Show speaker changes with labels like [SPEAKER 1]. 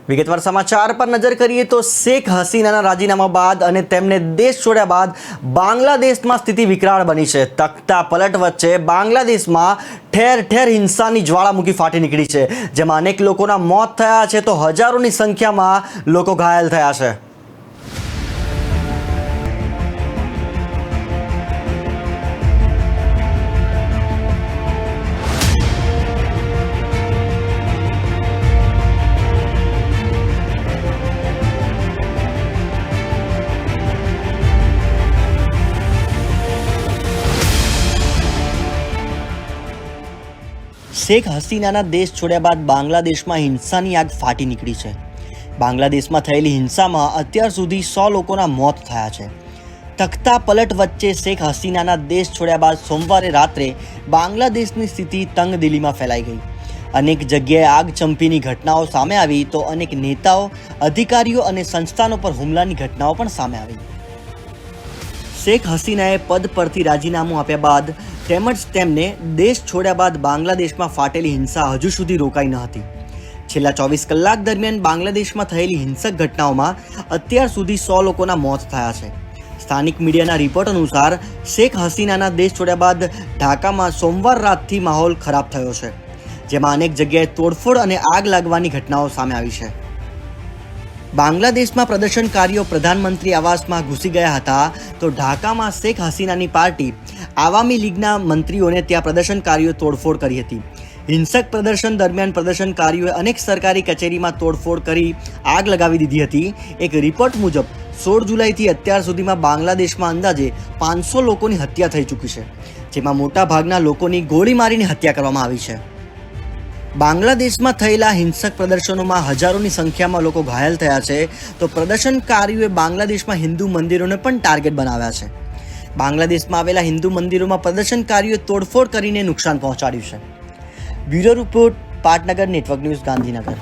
[SPEAKER 1] વિગતવાર સમાચાર પર નજર કરીએ તો શેખ હસીનાના રાજીનામા બાદ અને તેમને દેશ છોડ્યા બાદ બાંગ્લાદેશમાં સ્થિતિ વિકરાળ બની છે। તખ્તા પલટ વચ્ચે બાંગ્લાદેશમાં ઠેર ઠેર હિંસાની જ્વાળામુખી ફાટી નીકળી છે, જેમાં અનેક લોકોના મોત થયા છે તો હજારોની સંખ્યામાં લોકો ઘાયલ થયા છે। શેખ હસીનાના દેશ છોડ્યા બાદ બાંગ્લાદેશમાં હિંસાની આગ ફાટી નીકળી છે। બાંગ્લાદેશમાં થયેલી હિંસામાં અત્યાર સુધી 100 લોકોના મોત થયા છે। તખ્તા પલટ વચ્ચે શેખ હસીનાના દેશ છોડ્યા બાદ સોમવારે રાત્રે બાંગ્લાદેશની સ્થિતિ તંગદિલીમાં ફેલાઈ ગઈ। અનેક જગ્યાએ આગચંપીની ઘટનાઓ સામે આવી તો અનેક નેતાઓ, અધિકારીઓ અને સંસ્થાનો પર હુમલાની ઘટનાઓ પણ સામે આવી। શેખ હસીનાએ પદ પરથી રાજીનામું આપ્યા બાદ તેમજ તેમને દેશ છોડ્યા બાદ બાંગ્લાદેશમાં ફાટેલી હિંસા હજુ સુધી રોકાઈ ન હતી। છેલ્લા 24 કલાક દરમિયાન બાંગ્લાદેશમાં થયેલી હિંસક ઘટનાઓમાં અત્યાર સુધી 100 લોકોના મોત થયા છે। સ્થાનિક મીડિયાના રિપોર્ટ અનુસાર શેખ હસીનાના દેશ છોડ્યા બાદ ઢાકામાં સોમવાર રાતથી માહોલ ખરાબ થયો છે, જેમાં અનેક જગ્યાએ તોડફોડ અને આગ લાગવાની ઘટનાઓ સામે આવી છે। બાંગ્લાદેશમાં પ્રદર્શનકારીઓ પ્રધાનમંત્રી આવાસમાં ઘૂસી ગયા હતા તો ઢાકામાં શેખ હસીનાની પાર્ટી આવામી લીગના મંત્રીઓને ત્યાં પ્રદર્શનકારીઓ તોડફોડ કરી હતી। હિંસક પ્રદર્શન દરમિયાન પ્રદર્શનકારીઓએ અનેક સરકારી કચેરીમાં તોડફોડ કરી આગ લગાવી દીધી હતી। એક રિપોર્ટ મુજબ 16 જુલાઈથી અત્યાર સુધીમાં બાંગ્લાદેશમાં અંદાજે 500 લોકોની હત્યા થઈ ચૂકી છે, જેમાં મોટા ભાગના લોકોની ગોળી મારીને હત્યા કરવામાં આવી છે। બાંગ્લાદેશમાં થયેલા હિંસક પ્રદર્શનોમાં હજારોની સંખ્યામાં લોકો ઘાયલ થયા છે તો પ્રદર્શનકારીઓએ બાંગ્લાદેશમાં હિન્દુ મંદિરોને પણ ટાર્ગેટ બનાવ્યા છે। બાંગ્લાદેશમાં આવેલા હિન્દુ મંદિરોમાં પ્રદર્શનકારીઓએ તોડફોડ કરીને નુકસાન પહોંચાડ્યું છે। બ્યુરો રિપોર્ટ, પાટનગર નેટવર્ક ન્યૂઝ, ગાંધીનગર।